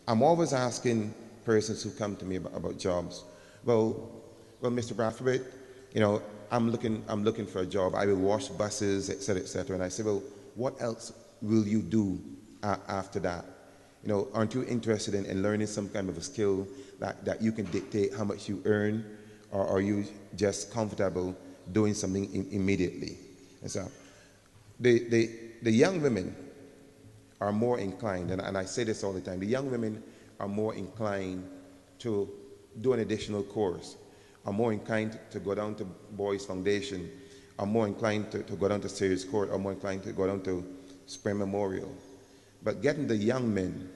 I'm always asking persons who come to me about jobs, well, Mr. Brathwaite, you know, I'm looking for a job. I will wash buses, et cetera. And I say, well, what else will you do after that? You know, aren't you interested in learning some kind of a skill that you can dictate how much you earn, or are you just comfortable doing something immediately? And so the young women are more inclined, and I say this all the time, the young women are more inclined to do an additional course, are more inclined to go down to Boys Foundation, are more inclined to go down to Series Court, are more inclined to go down to Spring Memorial. But getting the young men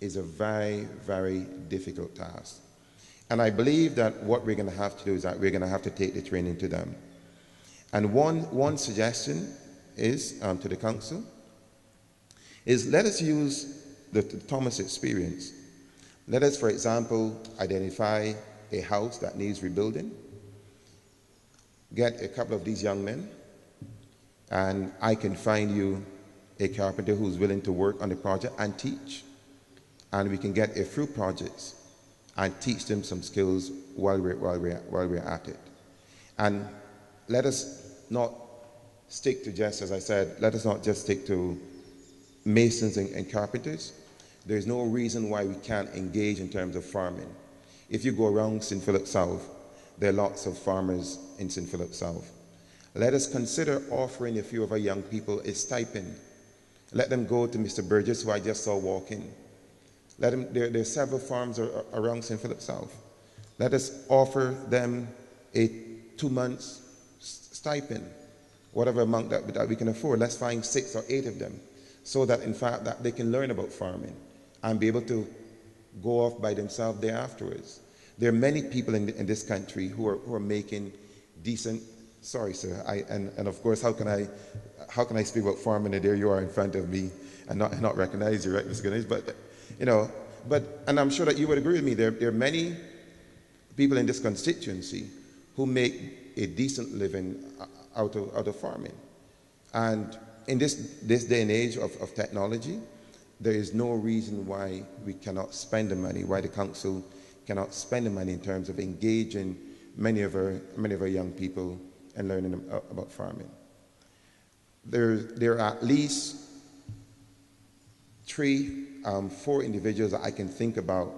is a very, very difficult task. And I believe that what we're going to have to do is that we're going to have to take the training to them. And one suggestion is to the council is let us use the Thomas experience. Let us, for example, identify a house that needs rebuilding, get a couple of these young men, and I can find you a carpenter who's willing to work on the project and teach. And we can get a few projects and teach them some skills while we're at it. And let us not stick to just, as I said, let us not just stick to masons and carpenters. There's no reason why we can't engage in terms of farming. If you go around St. Philip South, there are lots of farmers in St. Philip South. Let us consider offering a few of our young people a stipend. Let them go to Mr. Burgess, who I just saw walk in. There are several farms around St. Philip South. Let us offer them a 2 months stipend, whatever amount that we can afford. Let's find 6 or 8 of them, so that in fact that they can learn about farming and be able to go off by themselves there afterwards. There are many people in this country who are making decent. Sorry, sir. And of course, how can I speak about farming and there you are in front of me and not recognize you, right, Mr. Ganesh? But and I'm sure that you would agree with me. There are many people in this constituency who make a decent living out of farming. And in this day and age of technology, there is no reason why we cannot spend the money, why the council cannot spend the money in terms of engaging many of our young people and learning about farming. There are at least 4 individuals that I can think about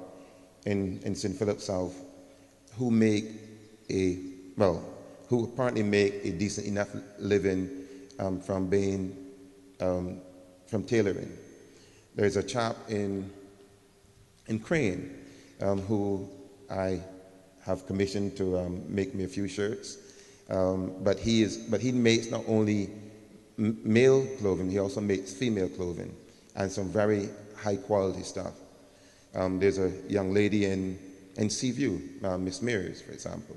in St. Philip South who who apparently make a decent enough living from tailoring. There's a chap in Crane who I have commissioned to make me a few shirts, but he makes not only male clothing, he also makes female clothing and some very high quality stuff. There's a young lady in Seaview, Miss Mears, for example.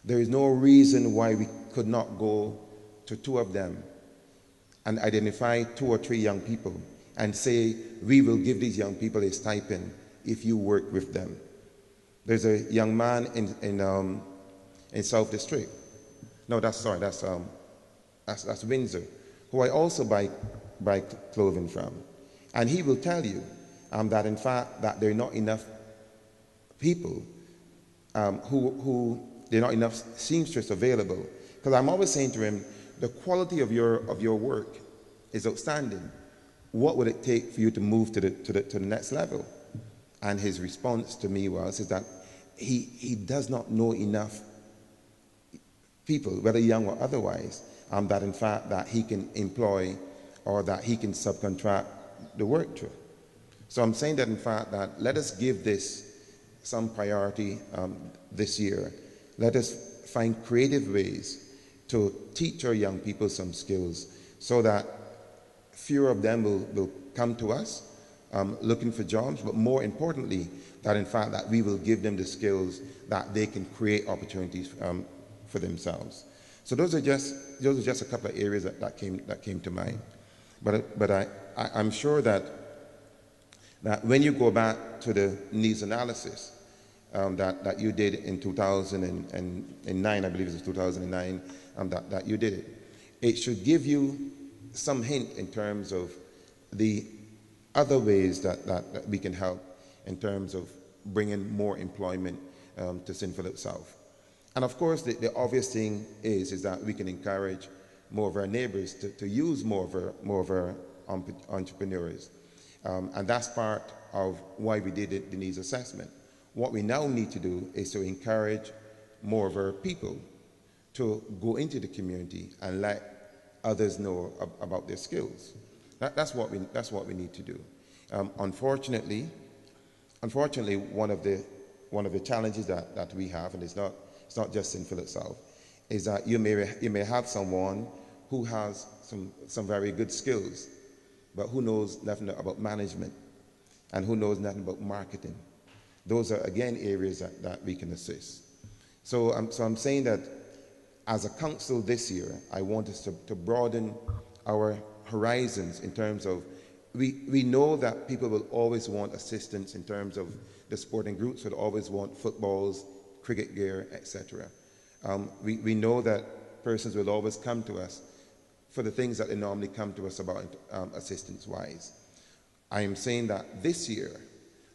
There is no reason why we could not go to 2 of them and identify 2 or 3 young people and say, we will give these young people a stipend if you work with them. There's a young man in South District. No, that's Windsor, who I also buy clothing from. And he will tell you that in fact that there are not enough people who there are not enough seamstress available. Because I'm always saying to him, the quality of your work is outstanding. What would it take for you to move to the next level? And his response to me is that he does not know enough people, whether young or otherwise, that in fact that he can employ or that he can subcontract the work to. So I'm saying that in fact that let us give this some priority this year. Let us find creative ways to teach our young people some skills so that fewer of them will come to us looking for jobs, but more importantly, that in fact that we will give them the skills that they can create opportunities for themselves. So those are just a couple of areas that came to mind. But I'm sure that when you go back to the needs analysis that you did in 2009, I believe it was 2009, that you did it, it should give you some hint in terms of the other ways that we can help. in terms of bringing more employment to St. Philip South. And of course, the obvious thing is that we can encourage more of our neighbors to use more of our entrepreneurs. And that's part of why we did the needs assessment. What we now need to do is to encourage more of our people to go into the community and let others know about their skills. That's what we need to do. Unfortunately, one of the challenges that we have, and it's not just in Philip South, is that you may have someone who has some very good skills, but who knows nothing about management, and who knows nothing about marketing. Those are again areas that we can assist. So I'm saying that as a council this year, I want us to broaden our horizons in terms of, we know that people will always want assistance in terms of the sporting groups will always want footballs, cricket gear, etc. We know that persons will always come to us for the things that they normally come to us about assistance-wise. I am saying that this year,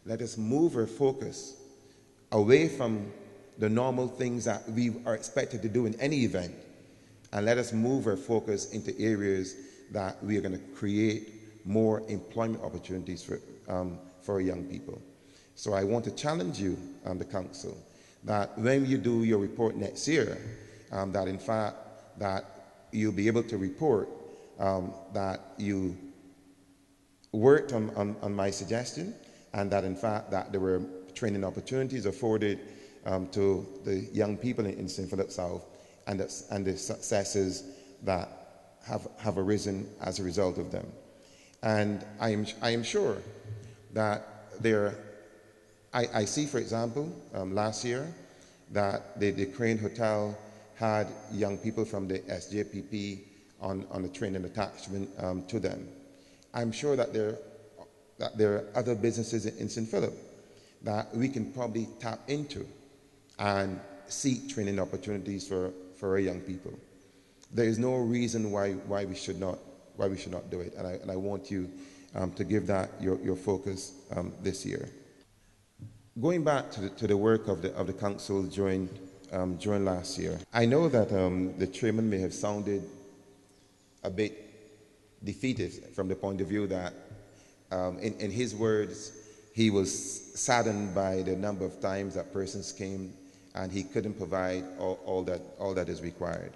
let us move our focus away from the normal things that we are expected to do in any event, and let us move our focus into areas that we are going to create more employment opportunities for young people. So I want to challenge you, the council, that when you do your report next year, that in fact that you'll be able to report that you worked on my suggestion, and that in fact that there were training opportunities afforded to the young people in St. Philip South, and the successes that have arisen as a result of them. And I am sure that I see, for example, last year that the Crane Hotel had young people from the SJPP on the training attachment to them. I'm sure that there are other businesses in St. Philip that we can probably tap into and seek training opportunities for our young people. There is no reason why we should not do it, and I want you to give that your focus this year. Going back to the work of the council during last year, I know that the chairman may have sounded a bit defeatist from the point of view that, in his words, he was saddened by the number of times that persons came and he couldn't provide all that is required.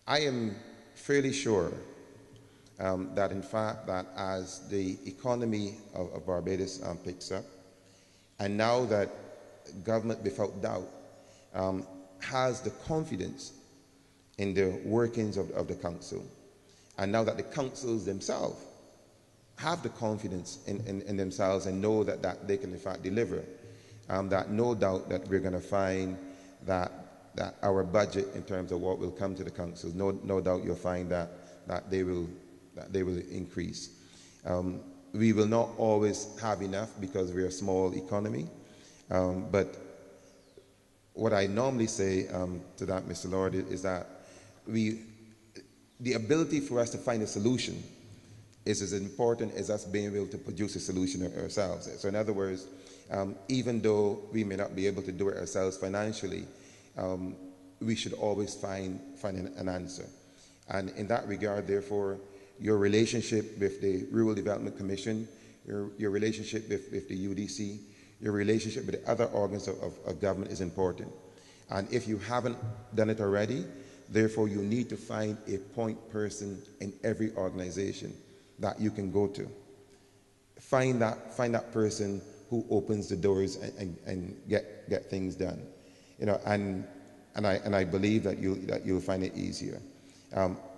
I am fairly sure that in fact that as the economy of Barbados picks up, and now that government without doubt has the confidence in the workings of the council, and now that the councils themselves have the confidence in themselves and know that they can in fact deliver, that no doubt that we're going to find that our budget in terms of what will come to the councils, no doubt you'll find that they will increase. We will not always have enough because we're a small economy, but what I normally say to that, Mr. Lord, is that the ability for us to find a solution is as important as us being able to produce a solution ourselves. So in other words, even though we may not be able to do it ourselves financially, we should always find an answer. And in that regard, therefore, your relationship with the Rural Development Commission, your relationship with the UDC, your relationship with the other organs of government is important. And if you haven't done it already, therefore you need to find a point person in every organization that you can go to. Find that person who opens the doors and get things done. You know, and I believe that you'll find it easier.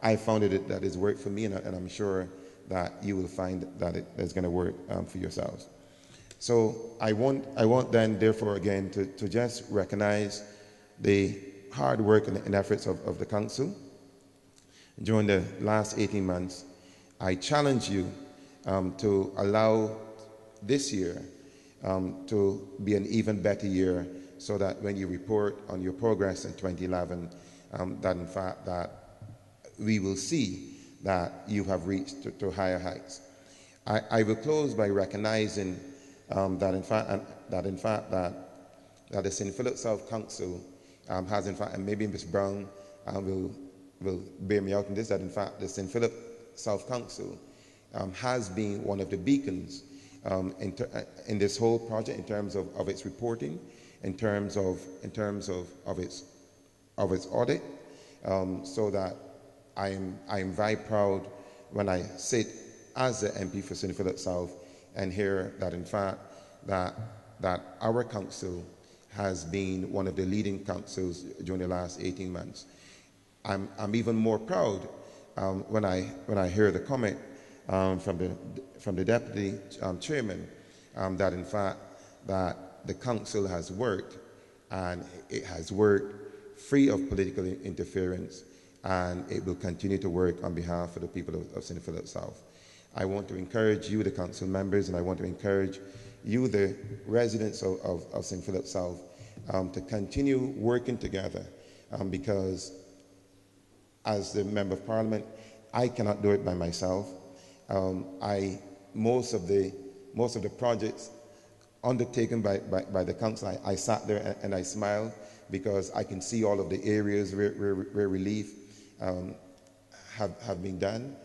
I found it that has worked for me, and I'm sure that you will find that it's going to work for yourselves. So I want then, therefore, again, to just recognize the hard work and efforts of the council during the last 18 months. I challenge you to allow this year to be an even better year, so that when you report on your progress in 2011, that in fact that we will see that you have reached to higher heights. I will close by recognizing that the St. Philip South Council has in fact, and maybe Ms. Brown will bear me out in this, that in fact the St. Philip South Council has been one of the beacons in this whole project in terms of its reporting, in terms of its audit, so that I am very proud when I sit as the MP for St. Philip South and hear that in fact that our council has been one of the leading councils during the last 18 months. I'm even more proud when I hear the comment from the deputy chairman that in fact that the council has worked, and it has worked free of political interference, and it will continue to work on behalf of the people of St. Philip South. I want to encourage you, the council members, and I want to encourage you, the residents of St. Philip South, to continue working together, because as the Member of Parliament, I cannot do it by myself. Most of the projects undertaken by the council, I sat there and I smiled, because I can see all of the areas where relief have been done.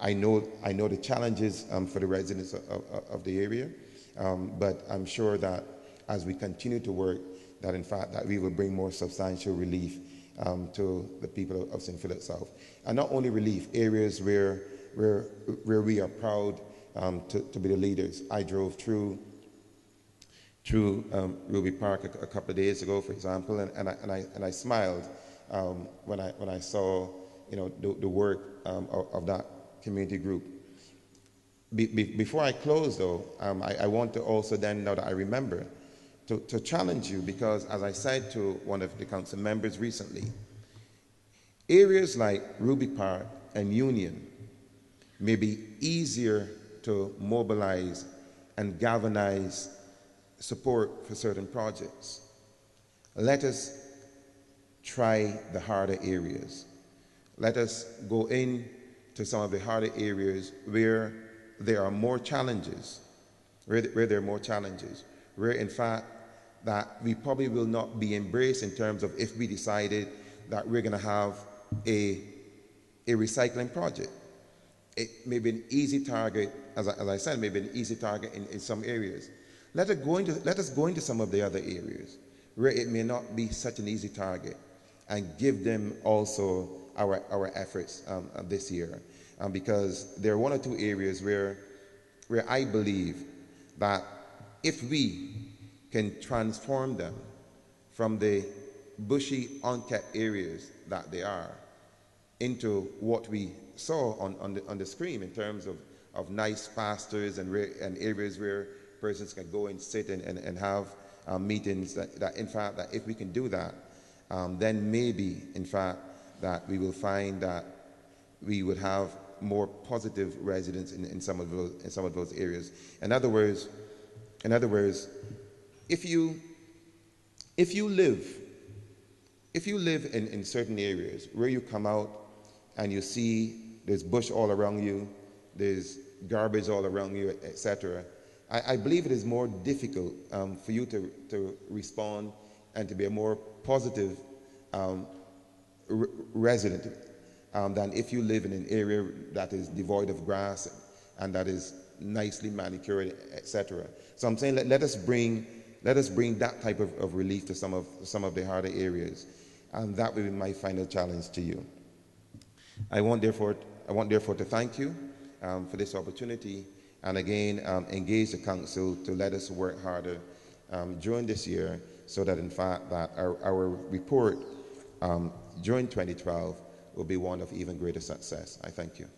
I know the challenges for the residents of the area, but I'm sure that as we continue to work, that in fact that we will bring more substantial relief to the people of St. Philip South, and not only relief, areas where we are proud to be the leaders. I drove through Ruby Park a couple of days ago, for example, and I smiled when I saw the work of that community group. Before I close, though, I want to also then, now that I remember, to challenge you, because as I said to one of the council members recently, areas like Ruby Park and Union may be easier to mobilize and galvanize support for certain projects. Let us try the harder areas. Let us go into some of the harder areas where there are more challenges, where in fact that we probably will not be embraced in terms of if we decided that we're going to have a recycling project. It may be an easy target, as I said, maybe an easy target in some areas. Let us go into some of the other areas where it may not be such an easy target, and give them also our efforts this year, because there are one or two areas where I believe that if we can transform them from the bushy, unkept areas that they are into what we saw on the screen in terms of nice pastures and areas where persons can go and sit and have meetings, that in fact that if we can do that, then maybe in fact that we will find that we would have more positive residents in some of those areas. In other words, if you live in certain areas where you come out and you see there's bush all around you, there's garbage all around you, etc., I believe it is more difficult for you to respond and to be a more positive resident than if you live in an area that is devoid of grass and that is nicely manicured, etc. So I'm saying let us bring that type of relief to some of the harder areas, and that will be my final challenge to you. I want therefore to thank you for this opportunity, and again engage the council to let us work harder during this year, so that in fact that our report during 2012 will be one of even greater success. I thank you.